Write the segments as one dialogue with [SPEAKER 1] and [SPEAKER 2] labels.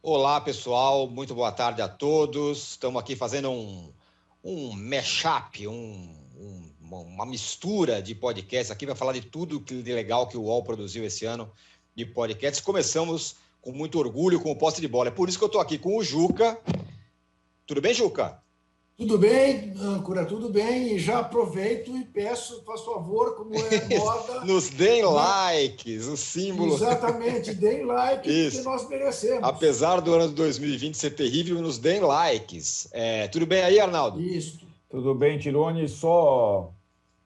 [SPEAKER 1] Olá, pessoal. Muito boa tarde a todos. Estamos aqui fazendo um mashup, uma mistura de podcasts aqui. Vai falar de tudo de legal que o UOL produziu esse ano de podcasts. Começamos com muito orgulho com o Posse de Bola. É por isso que eu estou aqui com o Juca. Tudo bem, Juca?
[SPEAKER 2] Tudo bem, âncora, tudo bem. E já aproveito e peço, faz favor, como é moda.
[SPEAKER 1] Nos deem likes, o símbolo.
[SPEAKER 2] Exatamente, deem like,
[SPEAKER 1] Isso.
[SPEAKER 2] porque nós merecemos.
[SPEAKER 1] Apesar do ano de 2020 ser terrível, nos deem likes. Tudo bem aí, Arnaldo?
[SPEAKER 2] Isso.
[SPEAKER 3] Tudo bem, Tirone. Só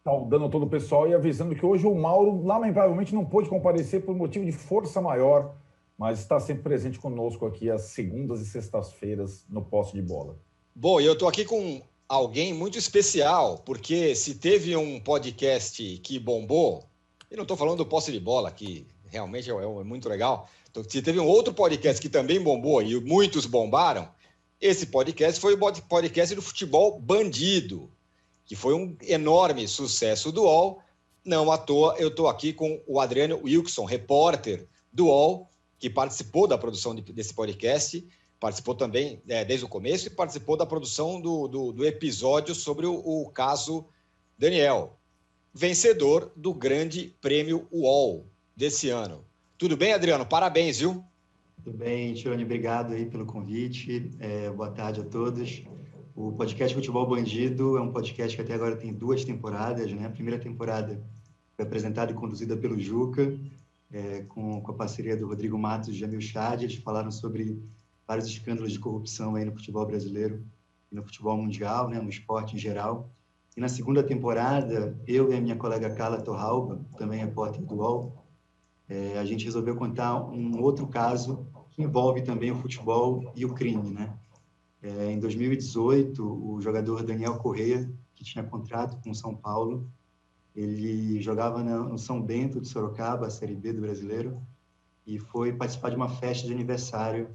[SPEAKER 3] saudando todo o pessoal e avisando que hoje o Mauro, lamentavelmente, não pôde comparecer por motivo de força maior, mas está sempre presente conosco aqui às segundas e sextas-feiras no Posse de Bola.
[SPEAKER 1] Bom, e eu estou aqui com alguém muito especial, porque se teve um podcast que bombou, e não estou falando do Posse de Bola, que realmente é muito legal, então, se teve um outro podcast que também bombou e muitos bombaram, esse podcast foi o podcast do Futebol Bandido, que foi um enorme sucesso do UOL. Não à toa, eu estou aqui com o Adriano Wilson, repórter do UOL, que participou da produção desse podcast, participou também desde o começo e participou da produção do episódio sobre o caso Daniel, vencedor do Grande Prêmio UOL desse ano. Tudo bem, Adriano? Parabéns, viu?
[SPEAKER 4] Tudo bem, Tirone, obrigado aí pelo convite. Boa tarde a todos. O podcast Futebol Bandido é um podcast que até agora tem 2 temporadas, né? A primeira temporada foi apresentada e conduzida pelo Juca, com a parceria do Rodrigo Matos e Jamil Chad. Eles falaram sobre vários escândalos de corrupção aí no futebol brasileiro e no futebol mundial, né, no esporte em geral. E na segunda temporada, eu e a minha colega Carla Torralba, também repórter do UOL, a gente resolveu contar um outro caso que envolve também o futebol e o crime, né? Em 2018, o jogador Daniel Corrêa, que tinha contrato com o São Paulo, ele jogava no São Bento de Sorocaba, a Série B do Brasileiro, e foi participar de uma festa de aniversário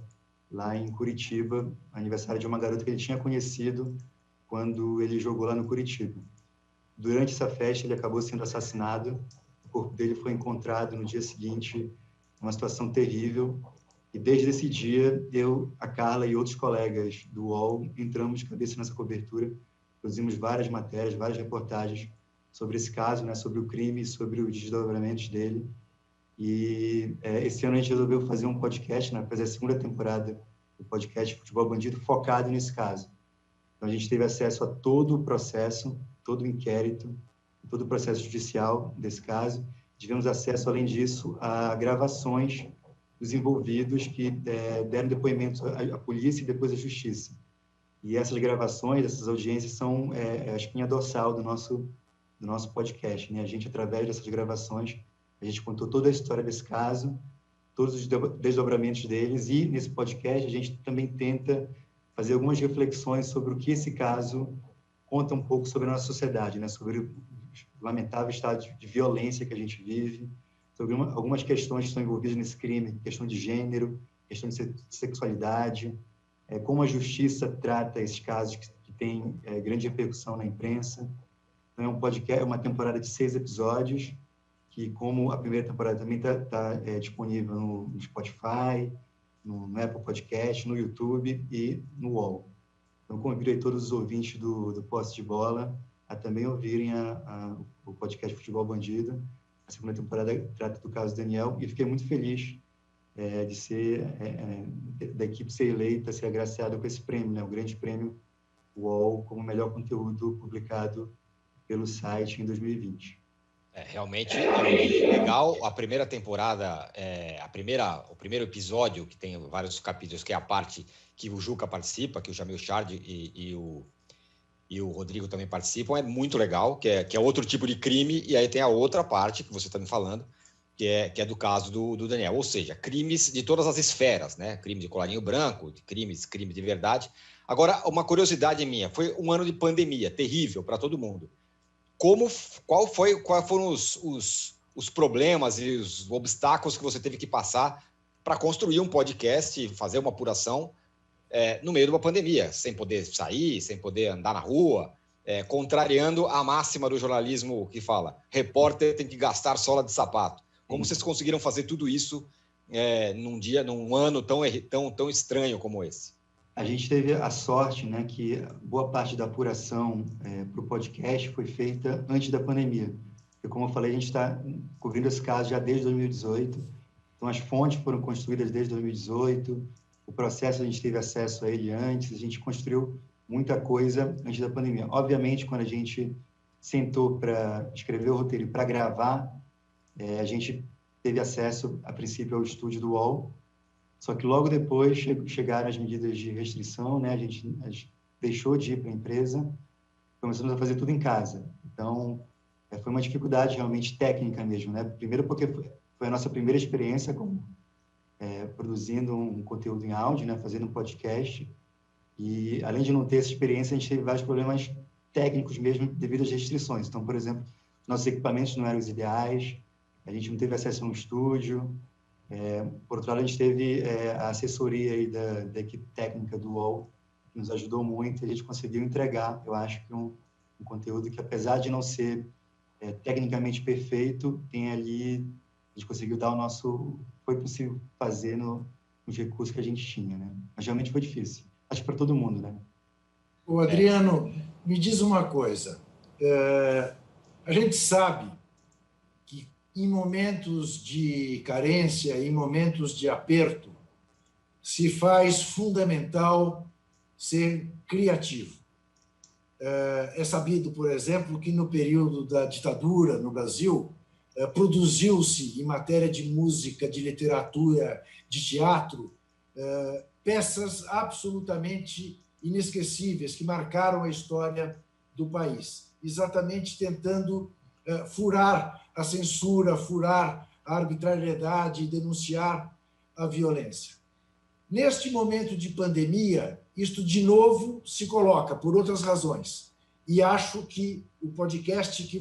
[SPEAKER 4] lá em Curitiba, aniversário de uma garota que ele tinha conhecido quando ele jogou lá no Curitiba. Durante essa festa, ele acabou sendo assassinado. O corpo dele foi encontrado no dia seguinte, numa situação terrível. E desde esse dia, eu, a Carla e outros colegas do UOL entramos de cabeça nessa cobertura, produzimos várias matérias, várias reportagens sobre esse caso, né, sobre o crime, sobre os desdobramentos dele. E esse ano a gente resolveu fazer um podcast, né, fazer a segunda temporada do podcast Futebol Bandido focado nesse caso. Então a gente teve acesso a todo o processo, todo o inquérito, todo o processo judicial desse caso. Tivemos acesso, além disso, a gravações dos envolvidos que deram depoimentos à polícia e depois à justiça. E essas gravações, essas audiências são a espinha dorsal do nosso podcast, né? A gente, através dessas gravações, a gente contou toda a história desse caso, todos os desdobramentos deles, e nesse podcast a gente também tenta fazer algumas reflexões sobre o que esse caso conta um pouco sobre a nossa sociedade, né? Sobre o lamentável estado de violência que a gente vive, sobre algumas questões que estão envolvidas nesse crime, questão de gênero, questão de sexualidade, como a justiça trata esses casos que têm grande repercussão na imprensa. Então, é um podcast, é uma temporada de 6 episódios, que, como a primeira temporada também está disponível no Spotify, no Apple Podcast, no YouTube e no UOL. Então, convido aí todos os ouvintes do Posse de Bola a também ouvirem o podcast Futebol Bandido. A segunda temporada trata do caso Daniel, e fiquei muito feliz de ser, da equipe ser eleita, ser agraciada com esse prêmio, né? O grande prêmio UOL, como melhor conteúdo publicado pelo site em 2020.
[SPEAKER 1] Realmente é legal. A primeira temporada, o primeiro episódio, que tem vários capítulos, que é a parte que o Juca participa, que o Jamil Chard e o Rodrigo também participam, é muito legal, que é outro tipo de crime. E aí tem a outra parte que você está me falando, que é do caso do Daniel. Ou seja, crimes de todas as esferas, né? Crime de colarinho branco, crime de verdade. Agora, uma curiosidade minha, foi um ano de pandemia, terrível para todo mundo. Quais foram os problemas e os obstáculos que você teve que passar para construir um podcast, fazer uma apuração no meio de uma pandemia, sem poder sair, sem poder andar na rua, contrariando a máxima do jornalismo que fala: repórter tem que gastar sola de sapato. Como vocês conseguiram fazer tudo isso num ano tão estranho como esse?
[SPEAKER 4] A gente teve a sorte, né, que boa parte da apuração para o podcast foi feita antes da pandemia. E como eu falei, a gente está cobrindo esse caso já desde 2018. Então, as fontes foram construídas desde 2018. O processo, a gente teve acesso a ele antes. A gente construiu muita coisa antes da pandemia. Obviamente, quando a gente sentou para escrever o roteiro e para gravar, a gente teve acesso, a princípio, ao estúdio do UOL. Só que logo depois chegaram as medidas de restrição, né? A gente deixou de ir para a empresa, começamos a fazer tudo em casa. Então, foi uma dificuldade realmente técnica mesmo, né? Primeiro porque foi a nossa primeira experiência produzindo um conteúdo em áudio, né? Fazendo um podcast. E, além de não ter essa experiência, a gente teve vários problemas técnicos mesmo devido às restrições. Então, por exemplo, nossos equipamentos não eram os ideais, a gente não teve acesso a um estúdio. Por outro lado, a gente teve a assessoria aí da equipe técnica do UOL, que nos ajudou muito, e a gente conseguiu entregar, eu acho, que um conteúdo que, apesar de não ser tecnicamente perfeito, tem ali, a gente conseguiu dar foi possível fazer nos recursos que a gente tinha, né? Mas realmente foi difícil. Acho que para todo mundo, né?
[SPEAKER 2] Ô, Adriano, me diz uma coisa. A gente sabe que em momentos de carência, em momentos de aperto, se faz fundamental ser criativo. É sabido, por exemplo, que no período da ditadura no Brasil, produziu-se, em matéria de música, de literatura, de teatro, peças absolutamente inesquecíveis que marcaram a história do país, exatamente tentando furar a censura, furar a arbitrariedade e denunciar a violência. Neste momento de pandemia, isto de novo se coloca por outras razões. E acho que o podcast que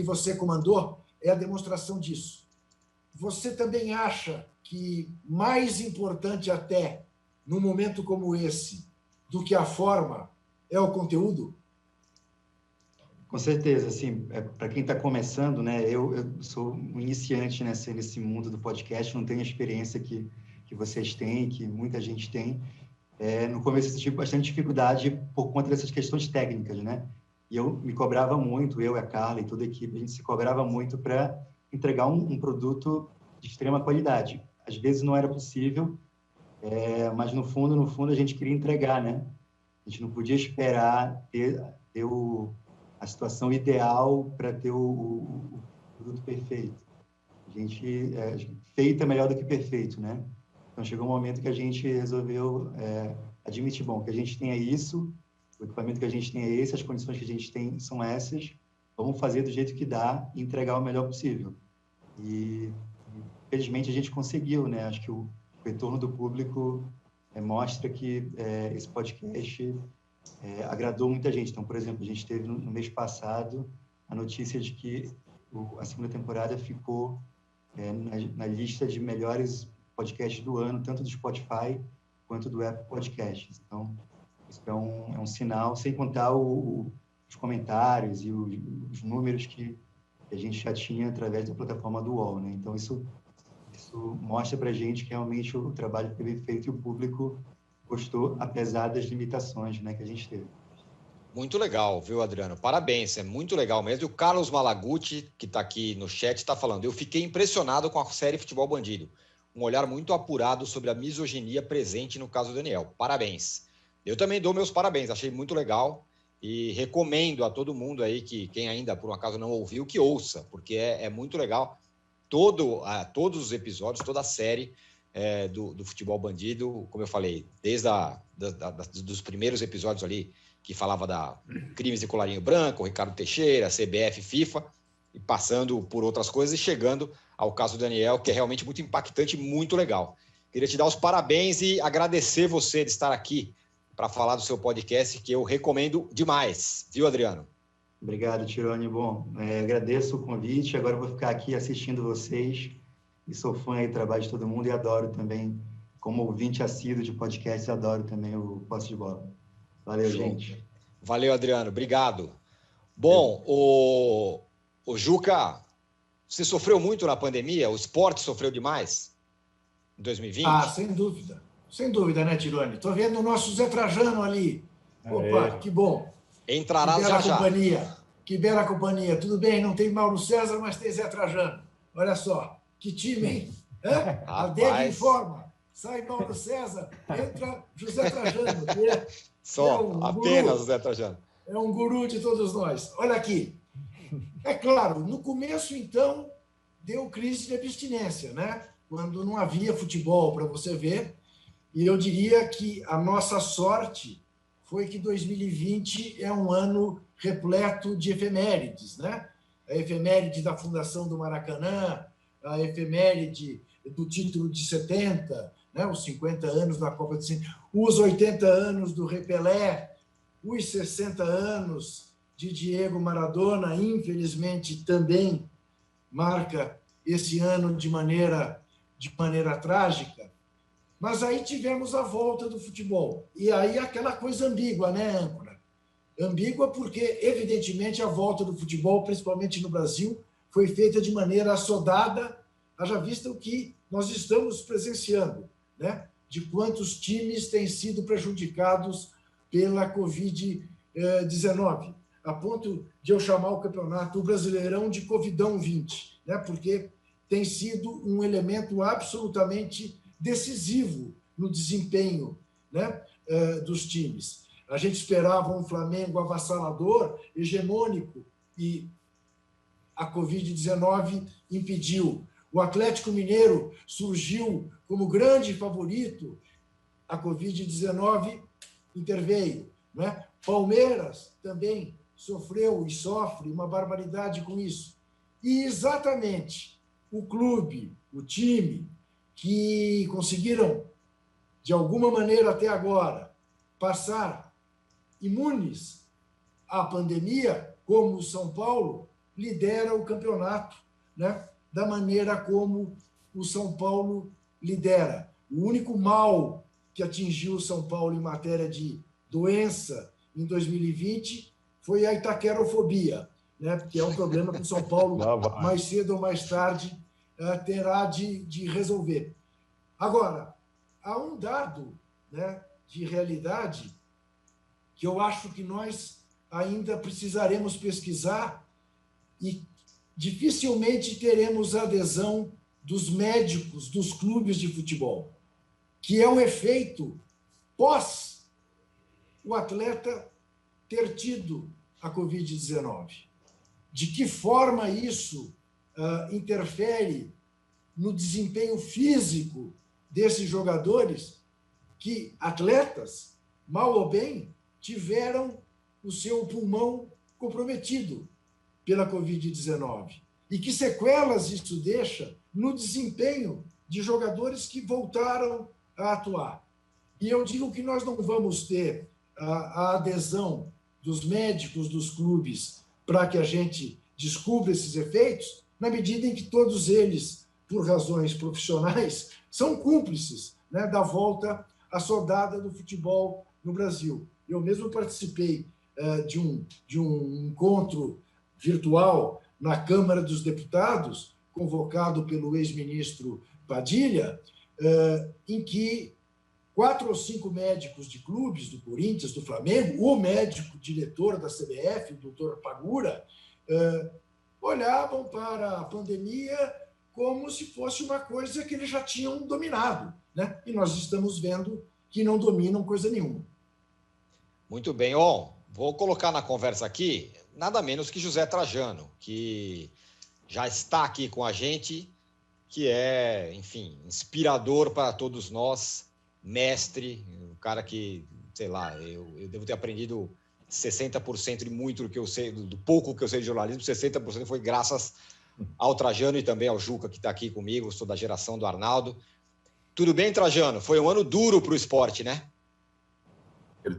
[SPEAKER 2] você comandou é a demonstração disso. Você também acha que mais importante até num momento como esse do que a forma é o conteúdo?
[SPEAKER 4] Com certeza, assim, para quem está começando, né, eu sou um iniciante nesse mundo do podcast, não tenho a experiência que vocês têm, que muita gente tem. No começo eu tive bastante dificuldade por conta dessas questões técnicas, né? E eu me cobrava muito, eu e a Carla e toda a equipe, a gente se cobrava muito para entregar um produto de extrema qualidade. Às vezes não era possível, mas no fundo a gente queria entregar, né? A gente não podia esperar ter a situação ideal para ter o produto perfeito. A gente feito é melhor do que perfeito, né? Então chegou um momento que a gente resolveu admitir, bom, que a gente tenha isso, o equipamento que a gente tem é esse, as condições que a gente tem são essas, vamos fazer do jeito que dá e entregar o melhor possível. E felizmente a gente conseguiu, né? Acho que o retorno do público mostra que esse podcast agradou muita gente. Então, por exemplo, a gente teve no mês passado a notícia de que a segunda temporada ficou na lista de melhores podcasts do ano, tanto do Spotify quanto do Apple Podcasts. Então, isso é um sinal, sem contar os comentários e os números que a gente já tinha através da plataforma do UOL, né? Então, isso mostra para a gente que realmente o trabalho foi bem feito e o público gostou, apesar das limitações, né, que a gente teve.
[SPEAKER 1] Muito legal, viu, Adriano? Parabéns, é muito legal mesmo. E o Carlos Malaguti, que está aqui no chat, está falando: eu fiquei impressionado com a série Futebol Bandido. Um olhar muito apurado sobre a misoginia presente no caso do Daniel. Parabéns. Eu também dou meus parabéns, achei muito legal e recomendo a todo mundo aí que quem ainda por um acaso não ouviu, que ouça, porque é muito legal. Todos os episódios, toda a série do Futebol Bandido, como eu falei, desde dos primeiros episódios ali, que falava da crimes de colarinho branco, Ricardo Teixeira, CBF, FIFA, e passando por outras coisas e chegando ao caso do Daniel, que é realmente muito impactante e muito legal. Queria te dar os parabéns e agradecer você de estar aqui para falar do seu podcast, que eu recomendo demais. Viu, Adriano?
[SPEAKER 4] Obrigado, Tirone. Bom, agradeço o convite. Agora eu vou ficar aqui assistindo vocês. E sou fã aí do trabalho de todo mundo e adoro também, como ouvinte assíduo de podcast, adoro também o Posse de Bola. Valeu, gente.
[SPEAKER 1] Valeu, Adriano. Obrigado. Bom, o Juca, você sofreu muito na pandemia? O esporte sofreu demais? em 2020?
[SPEAKER 2] Ah, sem dúvida. Sem dúvida, né, Tironi? Estou vendo o nosso Zé Trajano ali. Opa, que bom.
[SPEAKER 1] Entrará
[SPEAKER 2] que bela
[SPEAKER 1] já
[SPEAKER 2] companhia.
[SPEAKER 1] já.
[SPEAKER 2] Que bela companhia. Tudo bem, não tem Mauro César, mas tem Zé Trajano. Olha só, que time, hein? A DEG informa. Sai Mauro César, entra José Trajano.
[SPEAKER 1] Apenas José Trajano.
[SPEAKER 2] É um guru de todos nós. Olha aqui. É claro, no começo, então, deu crise de abstinência, né? Quando não havia futebol para você ver. E eu diria que a nossa sorte foi que 2020 é um ano repleto de efemérides, né? A efeméride da fundação do Maracanã, a efeméride do título de 70, né? Os 50 anos da Copa de 50, os 80 anos do Rei Pelé, os 60 anos de Diego Maradona, infelizmente também marca esse ano de maneira trágica. Mas aí tivemos a volta do futebol. E aí aquela coisa ambígua, né, âncora? Ambígua porque, evidentemente, a volta do futebol, principalmente no Brasil, foi feita de maneira assodada, haja vista o que nós estamos presenciando, né? De quantos times têm sido prejudicados pela Covid-19, a ponto de eu chamar o campeonato o Brasileirão de Covidão 20, né? Porque tem sido um elemento absolutamente decisivo no desempenho, né, dos times. A gente esperava um Flamengo avassalador, hegemônico, e a Covid-19 impediu. O Atlético Mineiro surgiu como grande favorito, a Covid-19 interveio, né? Palmeiras também sofreu e sofre uma barbaridade com isso. E exatamente o clube, o time, que conseguiram, de alguma maneira até agora, passar imunes à pandemia, como o São Paulo, lidera o campeonato, né? Da maneira como o São Paulo lidera. O único mal que atingiu o São Paulo em matéria de doença em 2020 foi a itaquerofobia, né? Que é um problema que o São Paulo, mais cedo ou mais tarde, terá de resolver. Agora, há um dado, né, de realidade que eu acho que nós ainda precisaremos pesquisar e dificilmente teremos adesão dos médicos dos clubes de futebol, que é o efeito pós o atleta ter tido a Covid-19. De que forma isso interfere no desempenho físico desses jogadores que, atletas, mal ou bem, tiveram o seu pulmão comprometido pela Covid-19. E que sequelas isso deixa no desempenho de jogadores que voltaram a atuar. E eu digo que nós não vamos ter a adesão dos médicos dos clubes para que a gente descubra esses efeitos, na medida em que todos eles, por razões profissionais, são cúmplices, né, da volta assodada do futebol no Brasil. Eu mesmo participei de um encontro virtual na Câmara dos Deputados, convocado pelo ex-ministro Padilha, em que 4 ou 5 médicos de clubes, do Corinthians, do Flamengo, o médico diretor da CBF, o doutor Pagura, olhavam para a pandemia como se fosse uma coisa que eles já tinham dominado, né? E nós estamos vendo que não dominam coisa nenhuma.
[SPEAKER 1] Muito bem. Vou colocar na conversa aqui nada menos que José Trajano, que já está aqui com a gente, que é, enfim, inspirador para todos nós, mestre, um cara que, sei lá, eu devo ter aprendido 60% de muito do que eu sei, do pouco que eu sei de jornalismo, 60% foi graças ao Trajano e também ao Juca, que está aqui comigo, sou da geração do Arnaldo. Tudo bem, Trajano? Foi um ano duro para o esporte, né?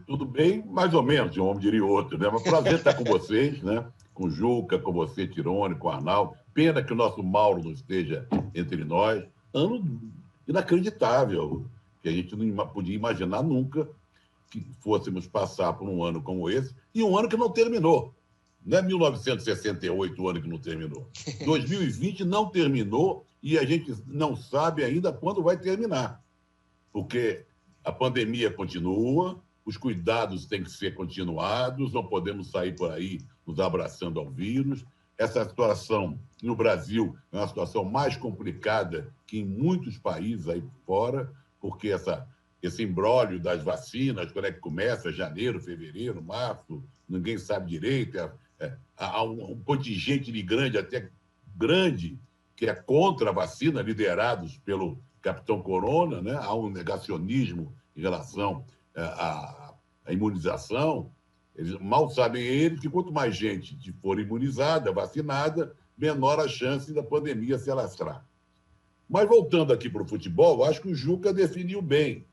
[SPEAKER 5] Tudo bem, mais ou menos, um homem diria outro, né? Mas prazer estar com vocês, né? Com o Juca, com você, Tirone, com o Arnaldo. Pena que o nosso Mauro não esteja entre nós. Ano inacreditável, que a gente não podia imaginar nunca que fôssemos passar por um ano como esse, e um ano que não terminou. Não é 1968 o ano que não terminou. 2020 não terminou e a gente não sabe ainda quando vai terminar. Porque a pandemia continua, os cuidados têm que ser continuados, não podemos sair por aí nos abraçando ao vírus. Essa situação no Brasil é uma situação mais complicada que em muitos países aí fora, porque esse imbróglio das vacinas, quando é que começa? Janeiro, fevereiro, março, ninguém sabe direito. Há um contingente de grande, até grande, que é contra a vacina, liderados pelo Capitão Corona, né? Há um negacionismo em relação à imunização. Eles mal sabem eles que quanto mais gente for imunizada, vacinada, menor a chance da pandemia se alastrar. Mas voltando aqui para o futebol, acho que o Juca definiu bem,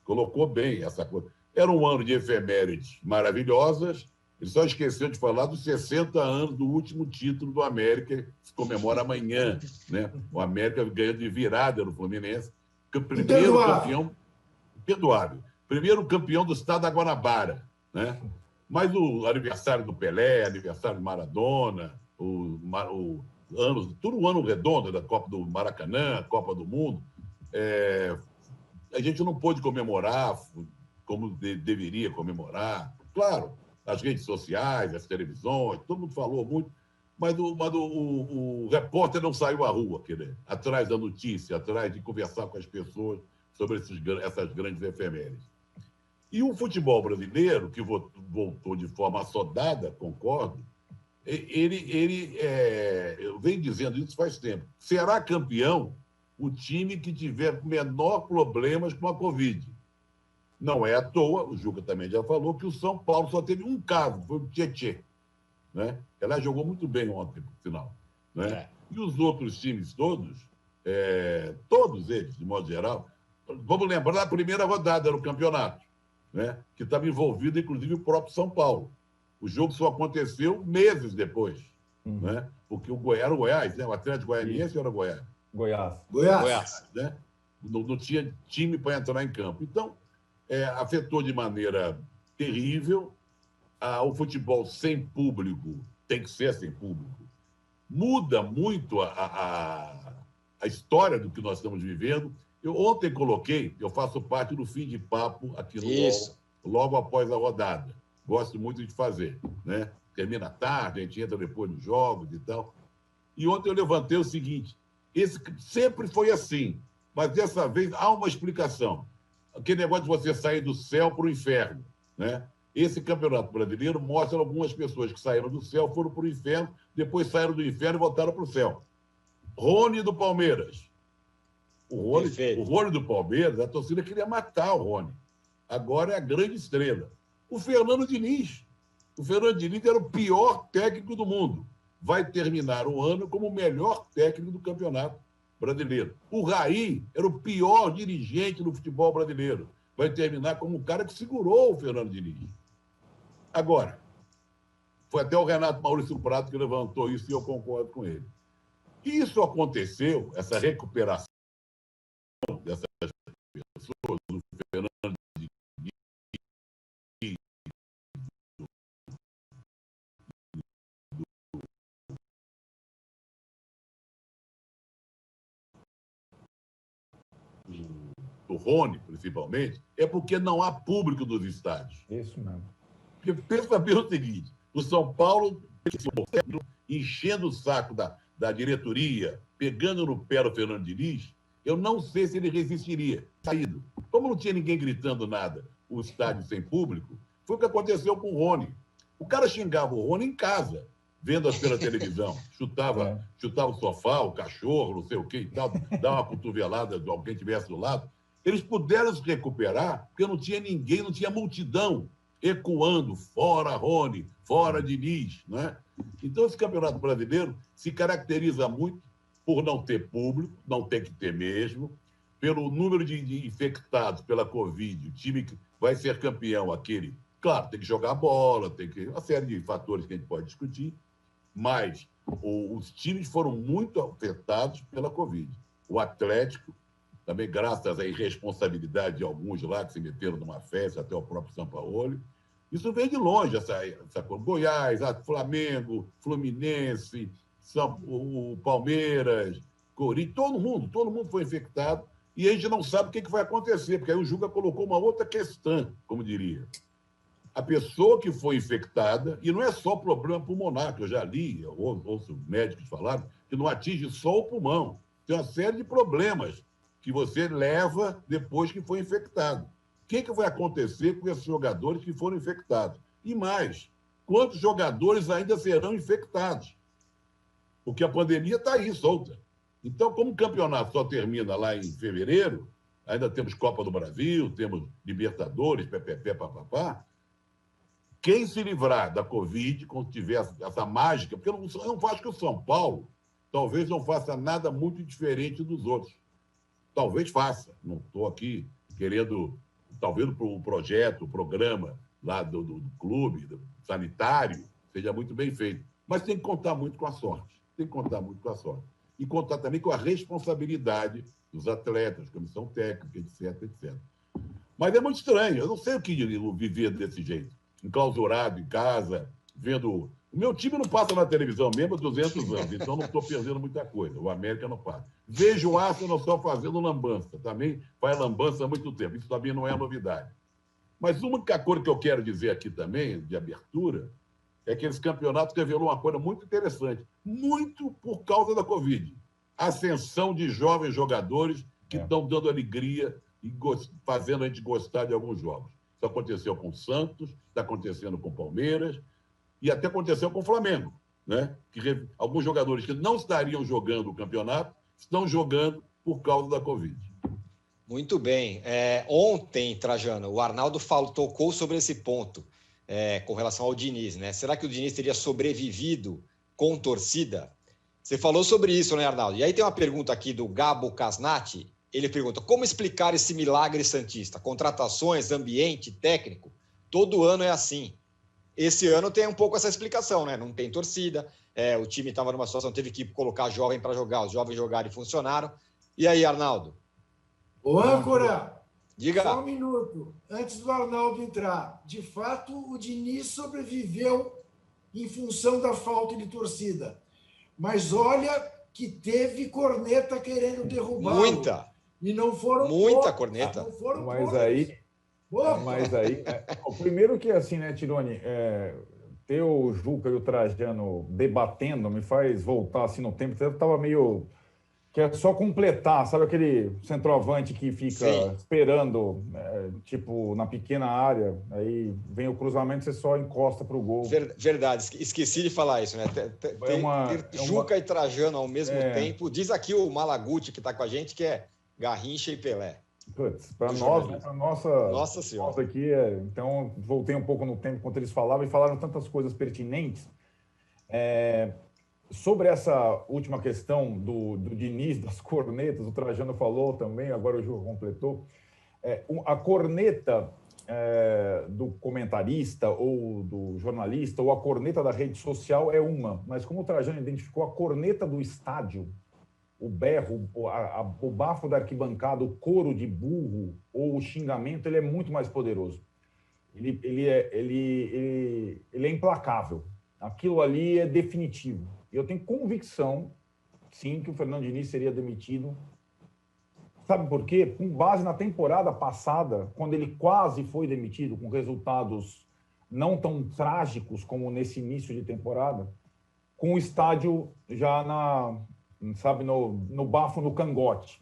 [SPEAKER 5] colocou bem essa coisa. Era um ano de efemérides maravilhosas, ele só esqueceu de falar dos 60 anos do último título do América, que se comemora amanhã, né? O América ganhando de virada no Fluminense. Primeiro campeão... Perdoável. Primeiro campeão do estado da Guanabara, né? Mas o aniversário do Pelé, aniversário do Maradona, tudo o ano redondo da Copa do Maracanã, Copa do Mundo, a gente não pôde comemorar como deveria comemorar. Claro, as redes sociais, as televisões, todo mundo falou muito, mas o repórter não saiu à rua, atrás da notícia, atrás de conversar com as pessoas sobre essas grandes efemérides. E o futebol brasileiro, que voltou de forma assodada, concordo, eu venho dizendo isso faz tempo, será campeão o time que tiver menor problemas com a Covid. Não é à toa, o Juca também já falou, que o São Paulo só teve um caso, foi o Tietê, né? Ela jogou muito bem ontem, por sinal. Né? E os outros times todos eles, de modo geral, vamos lembrar da primeira rodada do campeonato, né? Que estava envolvido, inclusive, o próprio São Paulo. O jogo só aconteceu meses depois, né? Porque era o Goiás, né? O Atlético Goianiense era o Goiás.
[SPEAKER 2] Goiás.
[SPEAKER 5] Né? Não tinha time para entrar em campo. Então, afetou de maneira terrível. O futebol sem público tem que ser sem público. Muda muito a história do que nós estamos vivendo. Eu ontem coloquei, eu faço parte do Fim de Papo aqui no UOL, logo após a rodada. Gosto muito de fazer, né? Termina tarde, a gente entra depois nos jogos e tal. E ontem eu levantei o seguinte, sempre foi assim, mas dessa vez há uma explicação. Aquele negócio de você sair do céu para o inferno, né? Esse Campeonato Brasileiro mostra algumas pessoas que saíram do céu, foram para o inferno, depois saíram do inferno e voltaram para o céu. Rony do Palmeiras. O Rony do Palmeiras, a torcida queria matar o Rony. Agora é a grande estrela. O Fernando Diniz. O Fernando Diniz era o pior técnico do mundo. Vai terminar o ano como o melhor técnico do Campeonato Brasileiro. O Raí era o pior dirigente do futebol brasileiro. Vai terminar como o cara que segurou o Fernando Diniz. Agora, foi até o Renato Maurício Prado que levantou isso e eu concordo com ele. Isso aconteceu, essa recuperação dessas pessoas, do Fernando Diniz, do Rony, principalmente, é porque não há público nos estádios.
[SPEAKER 3] Isso mesmo.
[SPEAKER 5] Porque pensa bem o seguinte, o São Paulo enchendo o saco da diretoria, pegando no pé do Fernando Diniz, eu não sei se ele resistiria. Saído. Como não tinha ninguém gritando nada, o estádio sem público, foi o que aconteceu com o Rony. O cara xingava o Rony em casa, vendo pela televisão, chutava o sofá, o cachorro, não sei o que e tal, dava uma cotovelada de alguém que estivesse do lado. Eles puderam se recuperar porque não tinha ninguém, não tinha multidão ecoando, fora Rony, fora Diniz, né? Então, esse Campeonato Brasileiro se caracteriza muito por não ter público, não tem que ter mesmo, pelo número de infectados pela Covid, o time que vai ser campeão, aquele, claro, tem que jogar bola, tem que uma série de fatores que a gente pode discutir, mas os times foram muito afetados pela Covid. O Atlético, também graças à irresponsabilidade de alguns lá que se meteram numa festa, até o próprio Sampaoli, Isso veio de longe, essa coisa. Goiás, Flamengo, Fluminense, o Palmeiras, Corinthians, todo mundo foi infectado e a gente não sabe o que vai acontecer, porque aí o Juca colocou uma outra questão, como diria. A pessoa que foi infectada, e não é só problema pulmonar, que eu já li, ouço médicos falarem, que não atinge só o pulmão. Tem uma série de problemas que você leva depois que foi infectado. O que vai acontecer com esses jogadores que foram infectados? E mais, quantos jogadores ainda serão infectados? Porque a pandemia está aí, solta. Então, como o campeonato só termina lá em fevereiro, ainda temos Copa do Brasil, temos Libertadores, papapá. Quem se livrar da Covid, quando tiver essa mágica, porque eu não acho que o São Paulo talvez não faça nada muito diferente dos outros. Talvez faça. Não estou aqui querendo, talvez o projeto, o programa lá do clube, do sanitário, seja muito bem feito. Mas tem que contar muito com a sorte. E contar também com a responsabilidade dos atletas, comissão técnica, etc. Mas é muito estranho. Eu não sei o que viver desse jeito. Enclausurado em casa, vendo... O meu time não passa na televisão mesmo há 200 anos, então não estou perdendo muita coisa. O América não passa. Vejo o Arsenal só fazendo lambança. Também faz lambança há muito tempo. Isso também não é novidade. Mas uma única coisa que eu quero dizer aqui também, de abertura, é que esse campeonato revelou uma coisa muito interessante. Muito por causa da Covid. Ascensão de jovens jogadores que estão dando alegria e fazendo a gente gostar de alguns jogos. Isso aconteceu com o Santos, está acontecendo com o Palmeiras e até aconteceu com o Flamengo, né? Que alguns jogadores que não estariam jogando o campeonato estão jogando por causa da Covid.
[SPEAKER 1] Muito bem. Ontem, Trajano, o Arnaldo tocou sobre esse ponto com relação ao Diniz, né? Será que o Diniz teria sobrevivido com torcida? Você falou sobre isso, né, Arnaldo? E aí tem uma pergunta aqui do Gabo Casnati. Ele pergunta, como explicar esse milagre santista? Contratações, ambiente, técnico? Todo ano é assim. Esse ano tem um pouco essa explicação, né? Não tem torcida, o time estava numa situação, teve que colocar jovem para jogar, os jovens jogaram e funcionaram. E aí, Arnaldo?
[SPEAKER 2] Ô, âncora,
[SPEAKER 1] diga.
[SPEAKER 2] Só um minuto, antes do Arnaldo entrar. De fato, o Diniz sobreviveu em função da falta de torcida. Mas olha que teve corneta querendo derrubar.
[SPEAKER 1] Muita.
[SPEAKER 2] E não foram
[SPEAKER 1] muita
[SPEAKER 2] poucos,
[SPEAKER 1] corneta.
[SPEAKER 2] Não foram
[SPEAKER 3] Mas
[SPEAKER 2] poucos.
[SPEAKER 3] aí, primeiro que assim, né, Tironi, ter o Juca e o Trajano debatendo me faz voltar assim no tempo. Eu estava meio... que é só completar, sabe aquele centroavante que fica esperando, tipo, na pequena área, aí vem o cruzamento, você só encosta para o gol.
[SPEAKER 1] Verdade, esqueci de falar isso, né? Ter Juca e Trajano ao mesmo tempo. Diz aqui o Malaguti, que está com a gente, que é Garrincha e Pelé.
[SPEAKER 3] Para nós, né,
[SPEAKER 1] Nossa Senhora.
[SPEAKER 3] Nós aqui, então, voltei um pouco no tempo enquanto eles falavam e falaram tantas coisas pertinentes. Sobre essa última questão do Diniz, das cornetas, o Trajano falou também, agora o Juca completou. A corneta do comentarista ou do jornalista ou a corneta da rede social é uma, mas como o Trajano identificou, a corneta do estádio, o berro, o bafo da arquibancada, o coro de burro ou o xingamento, ele é muito mais poderoso. Ele é implacável. Aquilo ali é definitivo. Eu tenho convicção, sim, que o Fernando Diniz seria demitido. Sabe por quê? Com base na temporada passada, quando ele quase foi demitido, com resultados não tão trágicos como nesse início de temporada, com o estádio já no bafo, no cangote.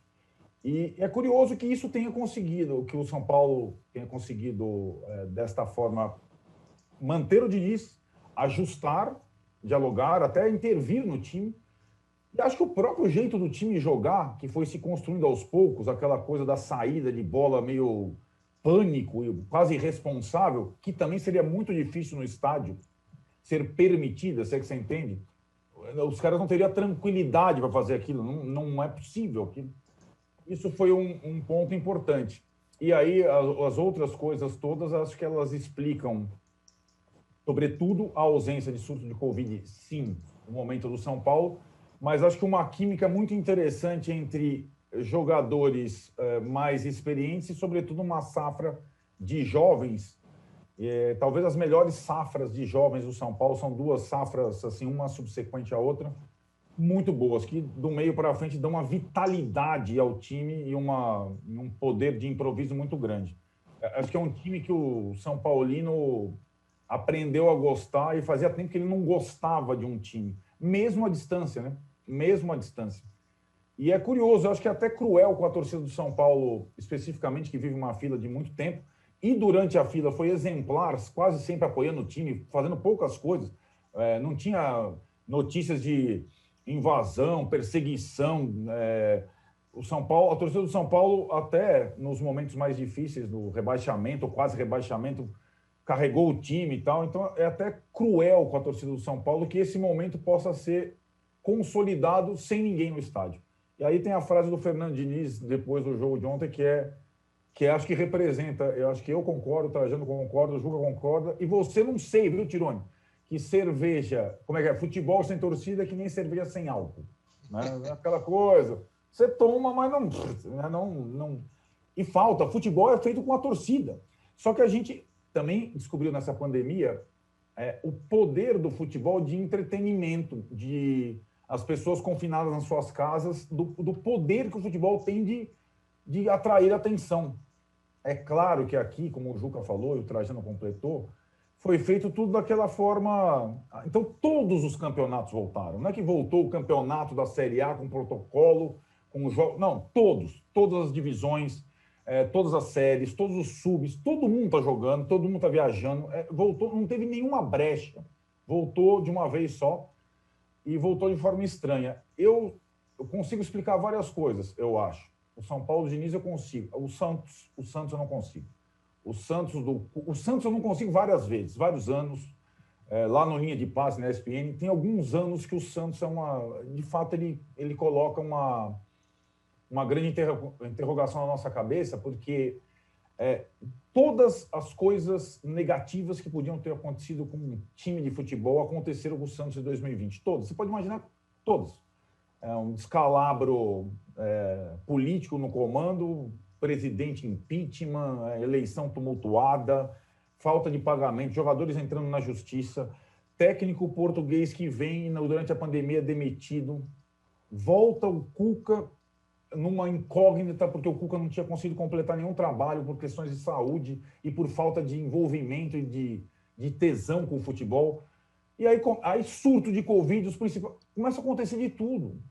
[SPEAKER 3] E é curioso que isso tenha conseguido, que o São Paulo tenha conseguido, desta forma, manter o Diniz, ajustar, dialogar, até intervir no time. E acho que o próprio jeito do time jogar, que foi se construindo aos poucos, aquela coisa da saída de bola meio pânico e quase irresponsável, que também seria muito difícil no estádio ser permitida, se é que você entende. Os caras não teriam tranquilidade para fazer aquilo, não é possível aquilo. Isso foi um ponto importante. E aí, as outras coisas todas, acho que elas explicam, sobretudo, a ausência de surto de Covid, sim, no momento do São Paulo, mas acho que uma química muito interessante entre jogadores mais experientes e, sobretudo, uma safra de jovens Talvez as melhores safras de jovens do São Paulo são 2 safras, assim, uma subsequente à outra, muito boas, que do meio para frente dão uma vitalidade ao time e um poder de improviso muito grande. Acho que é um time que o São Paulino aprendeu a gostar e fazia tempo que ele não gostava de um time, mesmo à distância, né? Mesmo à distância. E é curioso, eu acho que é até cruel com a torcida do São Paulo, especificamente, que vive uma fila de muito tempo, e durante a fila foi exemplar, quase sempre apoiando o time, fazendo poucas coisas. Não tinha notícias de invasão, perseguição. O São Paulo, a torcida do São Paulo, até nos momentos mais difíceis do rebaixamento, ou quase rebaixamento, carregou o time e tal. Então, é até cruel com a torcida do São Paulo que esse momento possa ser consolidado sem ninguém no estádio. E aí tem a frase do Fernando Diniz, depois do jogo de ontem, que acho que representa, eu acho que eu concordo, o Trajano concorda, o Juca concorda, e você não sei, viu, Tironi? Que cerveja, como é que é? Futebol sem torcida é que nem cerveja sem álcool. Né? Aquela coisa, você toma, mas não... E falta, futebol é feito com a torcida. Só que a gente também descobriu nessa pandemia o poder do futebol de entretenimento, de as pessoas confinadas nas suas casas, do poder que o futebol tem de atrair atenção. É claro que aqui, como o Juca falou e o Trajano completou, foi feito tudo daquela forma... Então, todos os campeonatos voltaram. Não é que voltou o campeonato da Série A com protocolo, com jogos... Não, todas as divisões, todas as séries, todos os subs, todo mundo está jogando, todo mundo está viajando. Voltou, não teve nenhuma brecha. Voltou de uma vez só e voltou de forma estranha. Eu consigo explicar várias coisas, eu acho. O São Paulo Diniz eu consigo. O Santos eu não consigo. O Santos eu não consigo várias vezes, vários anos. Lá no Linha de Passe, na ESPN, tem alguns anos que o Santos de fato, ele coloca uma grande interrogação na nossa cabeça, porque todas as coisas negativas que podiam ter acontecido com um time de futebol aconteceram com o Santos em 2020. Todas. Você pode imaginar todas. Um descalabro político no comando, presidente impeachment, eleição tumultuada, falta de pagamento, jogadores entrando na justiça, técnico português que vem durante a pandemia demitido, volta o Cuca numa incógnita, porque o Cuca não tinha conseguido completar nenhum trabalho por questões de saúde e por falta de envolvimento e de tesão com o futebol. E aí surto de Covid, os principais... Começa a acontecer de tudo,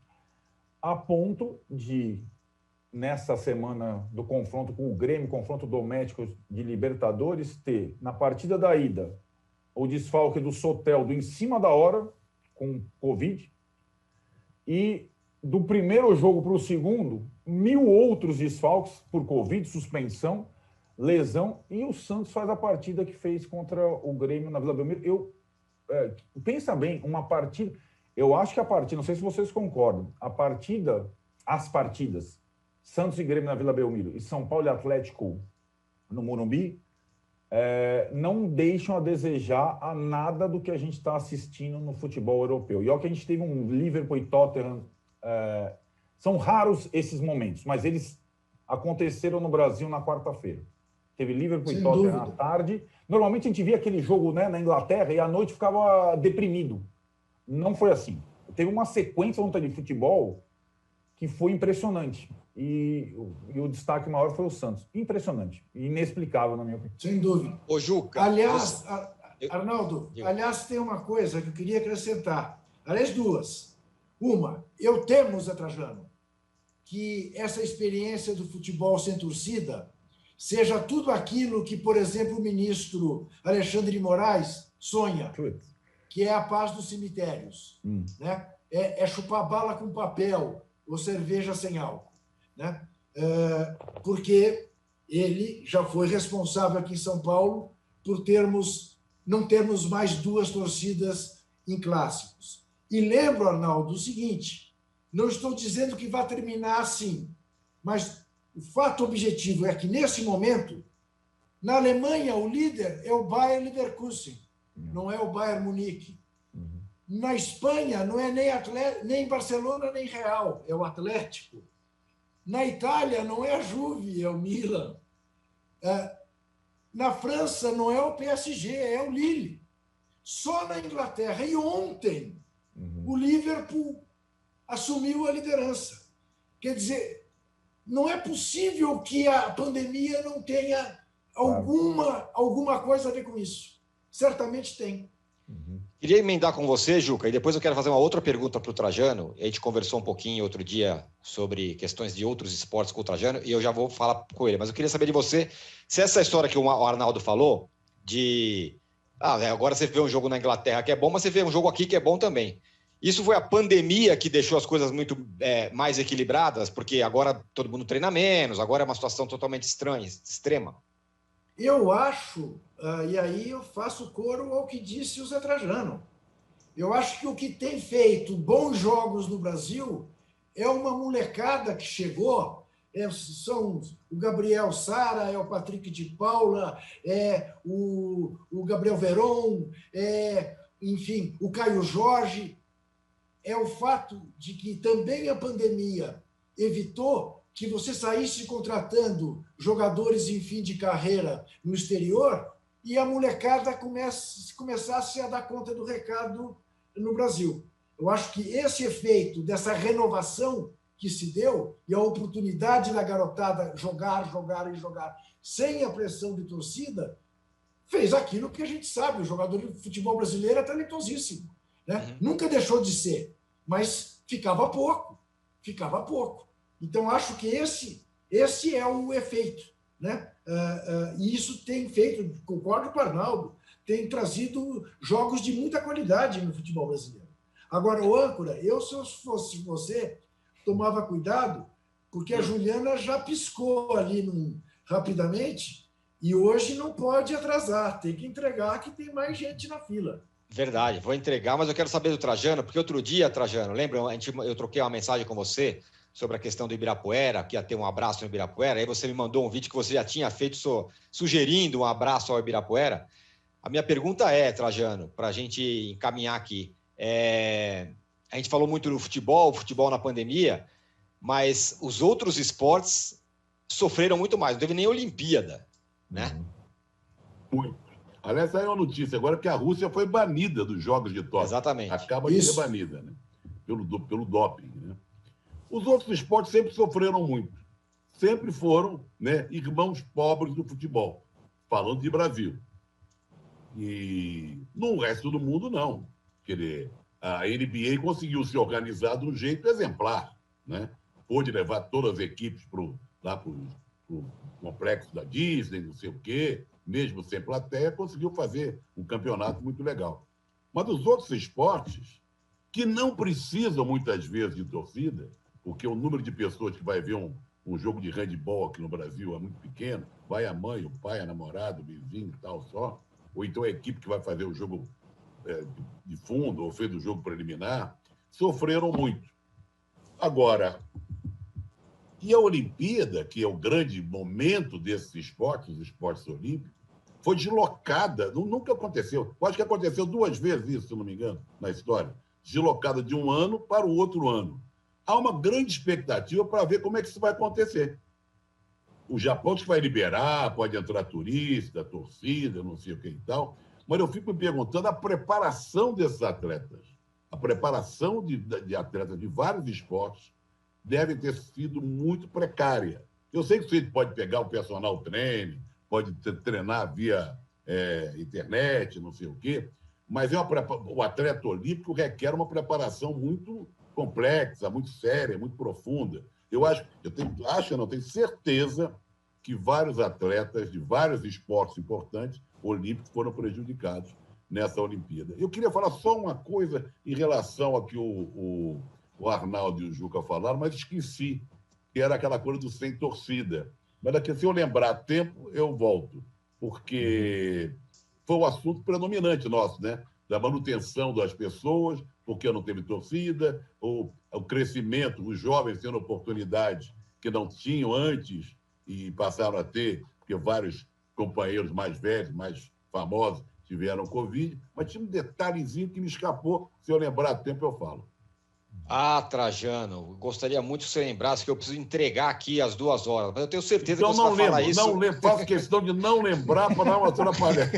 [SPEAKER 3] a ponto de, nessa semana do confronto com o Grêmio, confronto doméstico de Libertadores, ter, na partida da ida, o desfalque do Soteldo em cima da hora, com Covid, e do primeiro jogo para o segundo, 1.000 outros desfalques por Covid, suspensão, lesão, e o Santos faz a partida que fez contra o Grêmio na Vila Belmiro. Pensa bem, uma partida... Eu acho que a partida, não sei se vocês concordam, as partidas, Santos e Grêmio na Vila Belmiro e São Paulo e Atlético no Morumbi, não deixam a desejar a nada do que a gente está assistindo no futebol europeu. E olha que a gente teve um Liverpool e Tottenham, são raros esses momentos, mas eles aconteceram no Brasil na quarta-feira. Teve Liverpool e Tottenham à tarde. Normalmente a gente via aquele jogo, né, na Inglaterra e à noite ficava deprimido. Não foi assim. Teve uma sequência ontem de futebol que foi impressionante. E o destaque maior foi o Santos. Impressionante. Inexplicável, na minha opinião.
[SPEAKER 2] Sem dúvida.
[SPEAKER 1] Ô, Juca...
[SPEAKER 2] Aliás, Arnaldo, tem uma coisa que eu queria acrescentar. Aliás, duas. Uma, eu temo, Zé Trajano, que essa experiência do futebol sem torcida seja tudo aquilo que, por exemplo, o ministro Alexandre de Moraes sonha, que é a paz dos cemitérios. Né? É chupar bala com papel ou cerveja sem álcool. Né? Porque ele já foi responsável aqui em São Paulo por não termos mais 2 torcidas em clássicos. E lembro, Arnaldo, o seguinte, não estou dizendo que vai terminar assim, mas o fato objetivo é que, nesse momento, na Alemanha, o líder é o Bayer Leverkusen, não é o Bayern Munique. Na Espanha, não é nem Barcelona, nem Real, é o Atlético. Na Itália, não é a Juve, é o Milan. Na França não é o PSG, é o Lille. Só na Inglaterra. E ontem o Liverpool assumiu a liderança. Quer dizer, não é possível que a pandemia não tenha alguma coisa a ver com isso. Certamente tem.
[SPEAKER 1] Queria emendar com você, Juca, e depois eu quero fazer uma outra pergunta para o Trajano. A gente conversou um pouquinho outro dia sobre questões de outros esportes com o Trajano, e eu já vou falar com ele. Mas eu queria saber de você se essa história que o Arnaldo falou, de agora você vê um jogo na Inglaterra que é bom, mas você vê um jogo aqui que é bom também. Isso foi a pandemia que deixou as coisas muito mais equilibradas, porque agora todo mundo treina menos, agora é uma situação totalmente estranha, extrema.
[SPEAKER 2] Eu acho, e aí eu faço coro ao que disse o Zé Trajano, eu acho que o que tem feito bons jogos no Brasil é uma molecada que chegou, são o Gabriel Sara, é o Patrick de Paula, é o Gabriel Veron, enfim, o Caio Jorge. É o fato de que também a pandemia evitou que você saísse contratando jogadores em fim de carreira no exterior e a molecada começasse a dar conta do recado no Brasil. Eu acho que esse efeito dessa renovação que se deu e a oportunidade da garotada jogar sem a pressão de torcida fez aquilo que a gente sabe. O jogador de futebol brasileiro é talentosíssimo, né? Nunca deixou de ser, mas ficava pouco. Então, acho que esse é o efeito, né? E isso tem feito, concordo com o Arnaldo, tem trazido jogos de muita qualidade no futebol brasileiro. Agora, o âncora, se eu fosse você, tomava cuidado, porque a Juliana já piscou ali rapidamente e hoje não pode atrasar, tem que entregar que tem mais gente na fila.
[SPEAKER 1] Verdade, vou entregar, mas eu quero saber do Trajano, porque outro dia, Trajano, lembra, eu troquei uma mensagem com você sobre a questão do Ibirapuera, que ia ter um abraço no Ibirapuera, aí você me mandou um vídeo que você já tinha feito sugerindo um abraço ao Ibirapuera. A minha pergunta é, Trajano, para a gente encaminhar aqui, a gente falou muito do futebol na pandemia, mas os outros esportes sofreram muito mais, não teve nem Olimpíada, né?
[SPEAKER 5] Muito. Aliás, saiu uma notícia agora que a Rússia foi banida dos Jogos de Tóquio.
[SPEAKER 1] Exatamente.
[SPEAKER 5] Acaba de ser banida, né? Pelo doping, né? Os outros esportes sempre sofreram muito. Sempre foram, né, irmãos pobres do futebol, falando de Brasil. E no resto do mundo, não. Quer dizer, a NBA conseguiu se organizar de um jeito exemplar, né? Pôde levar todas as equipes lá para o complexo da Disney, não sei o quê, mesmo sem plateia, conseguiu fazer um campeonato muito legal. Mas os outros esportes, que não precisam muitas vezes de torcida, porque o número de pessoas que vai ver um jogo de handebol aqui no Brasil é muito pequeno, vai a mãe, o pai, a namorada, o vizinho e tal só, ou então a equipe que vai fazer o jogo de fundo ou fez o jogo preliminar, sofreram muito. Agora, e a Olimpíada, que é o grande momento desses esportes, os esportes olímpicos, foi deslocada, nunca aconteceu. Eu acho que aconteceu 2 vezes isso, se não me engano, na história. Deslocada de um ano para o outro ano. Há uma grande expectativa para ver como é que isso vai acontecer. O Japão que vai liberar, pode entrar turista, torcida, não sei o que e tal, mas eu fico me perguntando a preparação desses atletas. A preparação de atletas de vários esportes deve ter sido muito precária. Eu sei que você pode pegar o personal trainer, pode treinar via internet, não sei o quê, mas o atleta olímpico requer uma preparação muito complexa, muito séria, muito profunda. Tenho certeza que vários atletas de vários esportes importantes olímpicos foram prejudicados nessa Olimpíada. Eu queria falar só uma coisa em relação ao que o Arnaldo e o Juca falaram, mas esqueci, que era aquela coisa do sem torcida. Mas daqui, se eu lembrar a tempo, eu volto, porque foi o assunto predominante nosso, né? Da manutenção das pessoas, porque não teve torcida, o crescimento, os jovens tendo oportunidades que não tinham antes e passaram a ter, porque vários companheiros mais velhos, mais famosos, tiveram Covid, mas tinha um detalhezinho que me escapou. Se eu lembrar a tempo, eu falo.
[SPEAKER 1] Trajano, gostaria muito que você lembrasse que eu preciso entregar aqui às 2 horas, mas eu tenho certeza
[SPEAKER 5] Então
[SPEAKER 1] que você vai falar isso.
[SPEAKER 5] Não lembro, faço questão de não lembrar para dar uma atrapalhada.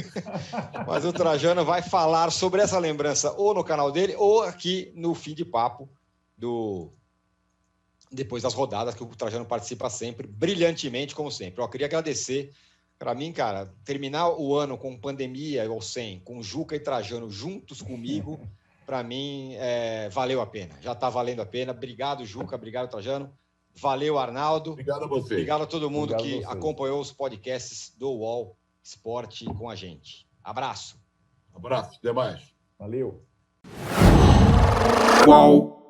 [SPEAKER 1] Mas o Trajano vai falar sobre essa lembrança ou no canal dele ou aqui no Fim de Papo, depois das rodadas, que o Trajano participa sempre, brilhantemente, como sempre. Eu queria agradecer. Para mim, cara, terminar o ano com pandemia ou sem, com Juca e Trajano juntos comigo, para mim, valeu a pena. Já está valendo a pena. Obrigado, Juca. Obrigado, Trajano. Valeu, Arnaldo.
[SPEAKER 5] Obrigado a você.
[SPEAKER 1] Obrigado a todo mundo
[SPEAKER 3] Obrigado
[SPEAKER 1] que acompanhou os podcasts do UOL Esporte com a gente. Abraço.
[SPEAKER 5] Abraço. Até mais.
[SPEAKER 3] Valeu.
[SPEAKER 6] UOL.